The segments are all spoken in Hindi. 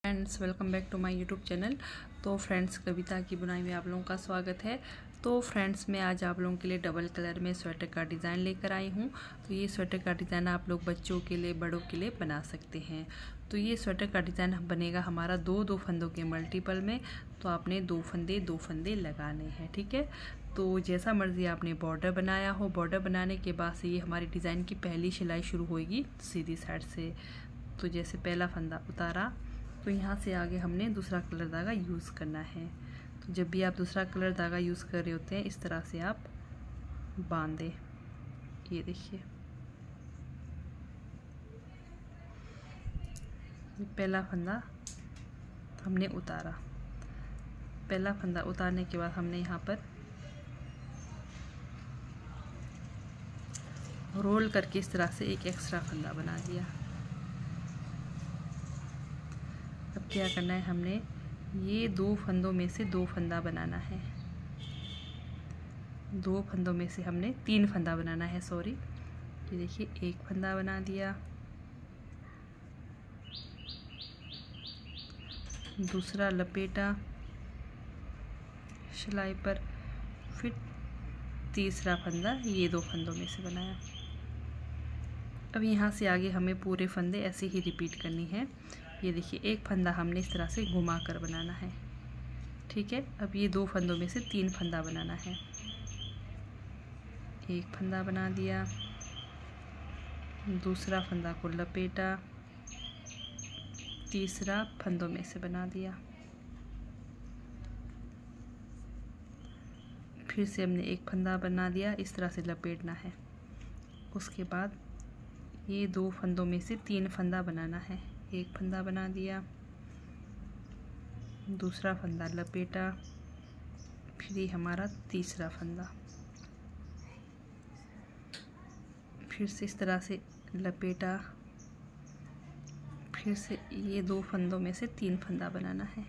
Friends, welcome back to my YouTube channel. तो फ्रेंड्स, कविता की बुनाई में आप लोगों का स्वागत है। तो फ्रेंड्स, मैं आज आप लोगों के लिए डबल कलर में स्वेटर का डिज़ाइन लेकर आई हूँ। तो ये स्वेटर का डिज़ाइन आप लोग बच्चों के लिए, बड़ों के लिए बना सकते हैं। तो ये स्वेटर का डिज़ाइन बनेगा हमारा दो फंदों के मल्टीपल में। तो आपने दो फंदे लगाने हैं, ठीक है। तो जैसा मर्जी आपने बॉर्डर बनाया हो, बॉर्डर बनाने के बाद से ये हमारी डिज़ाइन की पहली सिलाई शुरू होगी सीधी साइड से। तो जैसे पहला फंदा उतारा, तो यहाँ से आगे हमने दूसरा कलर धागा यूज़ करना है। तो जब भी आप दूसरा कलर धागा यूज़ कर रहे होते हैं, इस तरह से आप बांधें। ये देखिए, पहला फंदा हमने उतारा। पहला फंदा उतारने के बाद हमने यहाँ पर रोल करके इस तरह से एक एक्स्ट्रा फंदा बना दिया। अब क्या करना है, हमने ये दो फंदों में से दो फंदा बनाना है। दो फंदों में से हमने तीन फंदा बनाना है, सॉरी। ये देखिए, एक फंदा बना दिया, दूसरा लपेटा सिलाई पर, फिर तीसरा फंदा ये दो फंदों में से बनाया। अब यहाँ से आगे हमें पूरे फंदे ऐसे ही रिपीट करनी है। ये देखिए, एक फंदा हमने इस तरह से घुमा कर बनाना है, ठीक है। अब ये दो फंदों में से तीन फंदा बनाना है। एक फंदा बना दिया, दूसरा फंदा को लपेटा, तीसरा फंदों में से बना दिया, फिर से हमने एक फंदा बना दिया, इस तरह से लपेटना है। उसके बाद ये दो फंदों में से तीन फंदा बनाना है। एक फंदा बना दिया, दूसरा फंदा लपेटा, फिर ये हमारा तीसरा फंदा, फिर से इस तरह से लपेटा, फिर से ये दो फंदों में से तीन फंदा बनाना है।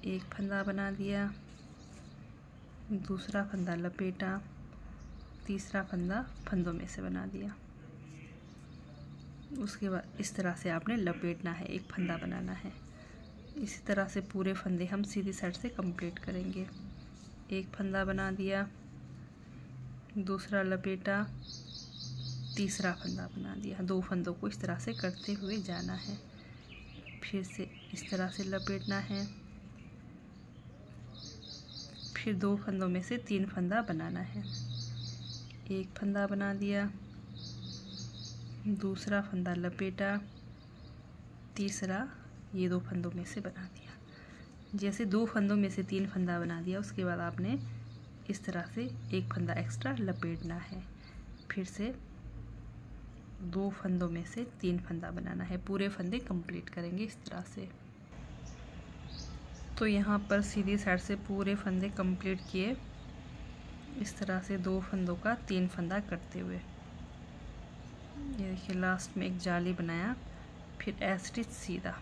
एक फंदा बना दिया, दूसरा फंदा लपेटा, तीसरा फंदा फंदों में से बना दिया। उसके बाद इस तरह से आपने लपेटना है, एक फंदा बनाना है। इसी तरह से पूरे फंदे हम सीधी साइड से कंप्लीट करेंगे। एक फंदा बना दिया, दूसरा लपेटा, तीसरा फंदा बना दिया। दो फंदों को इस तरह से करते हुए जाना है। फिर से इस तरह से लपेटना है, फिर दो फंदों में से तीन फंदा बनाना है। एक फंदा बना दिया, दूसरा फंदा लपेटा, तीसरा ये दो फंदों में से बना दिया। जैसे दो फंदों में से तीन फंदा बना दिया, उसके बाद आपने इस तरह से एक फंदा एक्स्ट्रा लपेटना है। फिर से दो फंदों में से तीन फंदा बनाना है। पूरे फंदे कंप्लीट करेंगे इस तरह से। तो यहाँ पर सीधी साइड से पूरे फंदे कंप्लीट किए, इस तरह से दो फंदों का तीन फंदा करते हुए। ये देखिए, लास्ट में एक जाली बनाया, फिर स्टिच सीधा,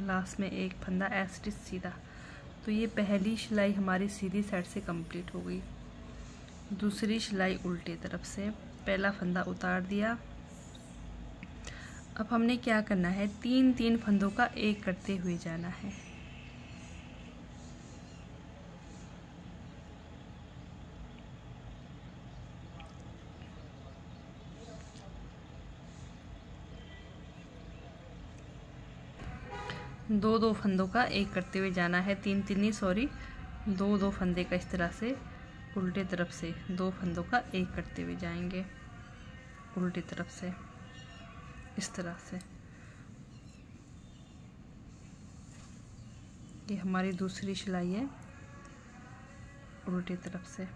लास्ट में एक फंदा स्टिच सीधा। तो ये पहली सिलाई हमारी सीधी साइड से कंप्लीट हो गई। दूसरी सिलाई उल्टे तरफ से, पहला फंदा उतार दिया। अब हमने क्या करना है, तीन तीन फंदों का एक करते हुए जाना है। दो दो फंदों का एक करते हुए जाना है, तीन तीन ही, सॉरी, दो दो फंदे का इस तरह से उल्टे तरफ से दो फंदों का एक करते हुए जाएंगे, उल्टी तरफ से इस तरह से। ये हमारी दूसरी सिलाई है, उल्टी तरफ से।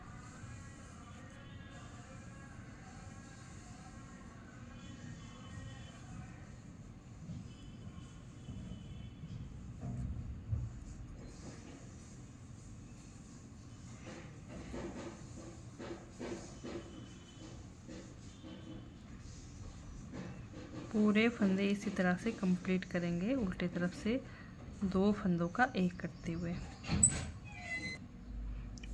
पूरे फंदे इसी तरह से कंप्लीट करेंगे, उल्टे तरफ से दो फंदों का एक करते हुए।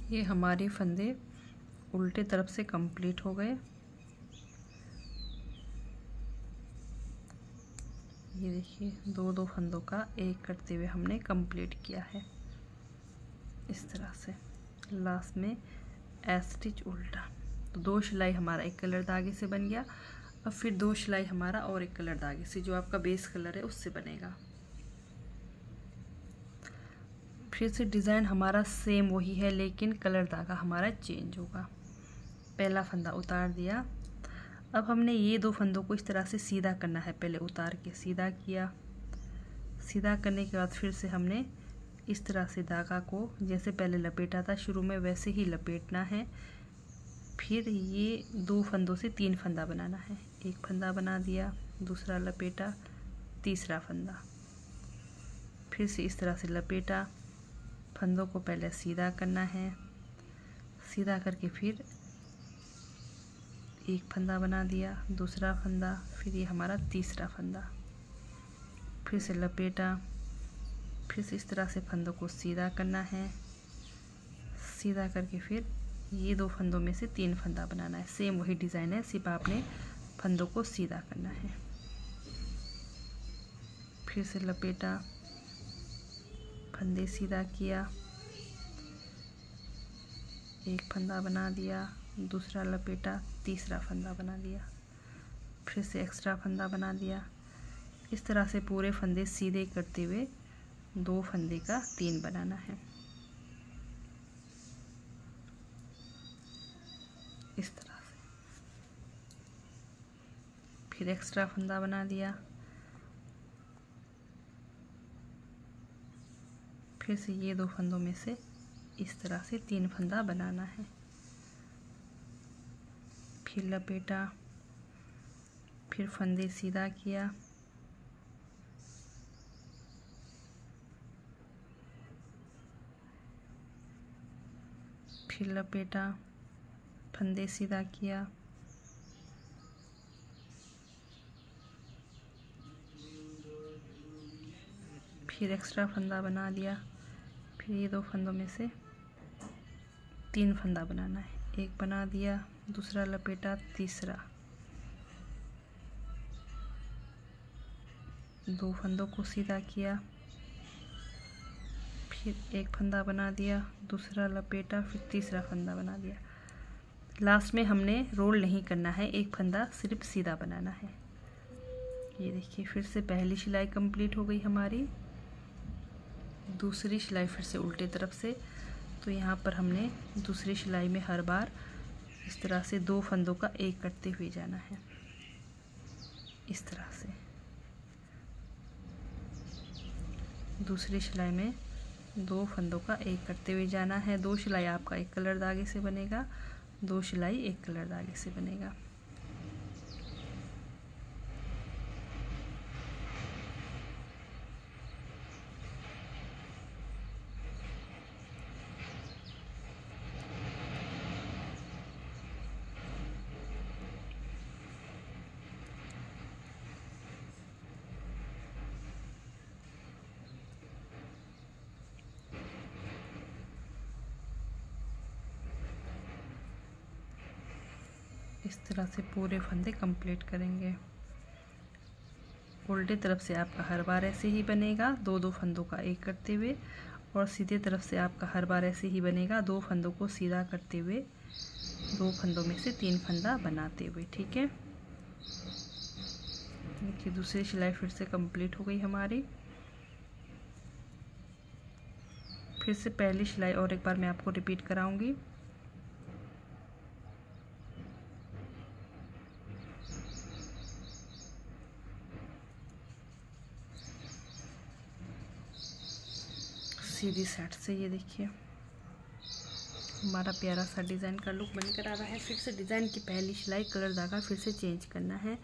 ये हमारे फंदे उल्टे तरफ से कंप्लीट हो गए। ये देखिए दो दो फंदों का एक करते हुए हमने कंप्लीट किया है इस तरह से। लास्ट में एस स्टिच उल्टा, तो 2 सिलाई हमारा एक कलर धागे से बन गया। अब फिर 2 सिलाई हमारा और एक कलर धागे से, जो आपका बेस कलर है उससे बनेगा। फिर से डिज़ाइन हमारा सेम वही है, लेकिन कलर धागा हमारा चेंज होगा। पहला फंदा उतार दिया। अब हमने ये 2 फंदों को इस तरह से सीधा करना है। पहले उतार के सीधा किया, सीधा करने के बाद फिर से हमने इस तरह से धागा को जैसे पहले लपेटा था शुरू में वैसे ही लपेटना है। फिर ये 2 फंदों से 3 फंदा बनाना है। एक फंदा बना दिया, दूसरा लपेटा, तीसरा फंदा, फिर से इस तरह से लपेटा। फंदों को पहले सीधा करना है, सीधा करके फिर एक फंदा बना दिया, दूसरा फंदा, फिर ये हमारा तीसरा फंदा, फिर से लपेटा, फिर से इस तरह से फंदों को सीधा करना है। सीधा करके फिर ये 2 फंदों में से 3 फंदा बनाना है। सेम वही डिज़ाइन है, सिर्फ आपने फंदों को सीधा करना है। फिर से लपेटा, फंदे सीधा किया, एक फंदा बना दिया, दूसरा लपेटा, तीसरा फंदा बना दिया, फिर से एक्स्ट्रा फंदा बना दिया। इस तरह से पूरे फंदे सीधे करते हुए 2 फंदे का 3 बनाना है इस तरह से। फिर एक्स्ट्रा फंदा बना दिया, फिर से ये 2 फंदों में से इस तरह से 3 फंदा बनाना है। फिर लपेटा, फिर फंदे सीधा किया, फिर लपेटा, फंदे सीधा किया, फिर एक्स्ट्रा फंदा बना दिया। फिर ये 2 फंदों में से 3 फंदा बनाना है। एक बना दिया, दूसरा लपेटा, तीसरा, 2 फंदों को सीधा किया, फिर एक फंदा बना दिया, दूसरा लपेटा, फिर तीसरा फंदा बना दिया। लास्ट में हमने रोल नहीं करना है, एक फंदा सिर्फ सीधा बनाना है। ये देखिए फिर से पहली सिलाई कंप्लीट हो गई हमारी। दूसरी सिलाई फिर से उल्टे तरफ से, तो यहाँ पर हमने दूसरी सिलाई में हर बार इस तरह से 2 फंदों का एक करते हुए जाना है इस तरह से। दूसरी सिलाई में 2 फंदों का एक करते हुए जाना है। 2 सिलाई आपका एक कलर धागे से बनेगा, 2 सिलाई एक कलर धागे से बनेगा। इस तरह से पूरे फंदे कंप्लीट करेंगे। उल्टे तरफ से आपका हर बार ऐसे ही बनेगा, 2-2 फंदों का एक करते हुए, और सीधे तरफ से आपका हर बार ऐसे ही बनेगा, 2 फंदों को सीधा करते हुए, 2 फंदों में से 3 फंदा बनाते हुए। ठीक है, देखिए दूसरी सिलाई फिर से कंप्लीट हो गई हमारी। फिर से पहली सिलाई और एक बार मैं आपको रिपीट कराऊंगी। सीधी साइड से ये देखिए हमारा प्यारा सा डिज़ाइन का लुक बनकर आ रहा है। फिर से डिज़ाइन की पहली सिलाई कलर धागा फिर से चेंज करना है।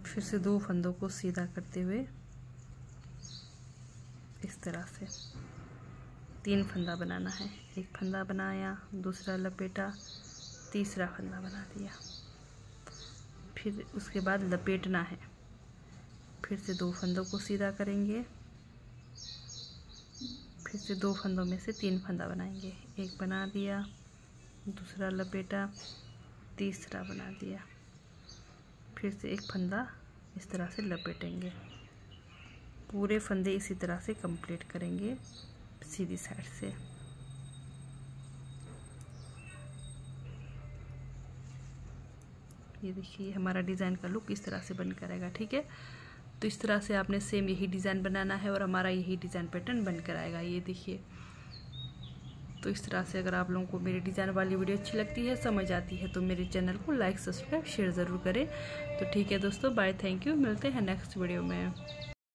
फिर से 2 फंदों को सीधा करते हुए इस तरह से 3 फंदा बनाना है। एक फंदा बनाया, दूसरा लपेटा, तीसरा फंदा बना दिया, फिर उसके बाद लपेटना है। फिर से 2 फंदों को सीधा करेंगे, फिर से 2 फंदों में से 3 फंदा बनाएंगे। एक बना दिया, दूसरा लपेटा, तीसरा बना दिया, फिर से एक फंदा इस तरह से लपेटेंगे। पूरे फंदे इसी तरह से कंप्लीट करेंगे सीधी साइड से। ये देखिए हमारा डिज़ाइन का लुक इस तरह से बनकर आएगा। ठीक है, तो इस तरह से आपने सेम यही डिज़ाइन बनाना है और हमारा यही डिज़ाइन पैटर्न बनकर आएगा। ये देखिए, तो इस तरह से अगर आप लोगों को मेरी डिज़ाइन वाली वीडियो अच्छी लगती है, समझ आती है, तो मेरे चैनल को लाइक, सब्सक्राइब, शेयर ज़रूर करें। तो ठीक है दोस्तों, बाय, थैंक यू, मिलते हैं नेक्स्ट वीडियो में।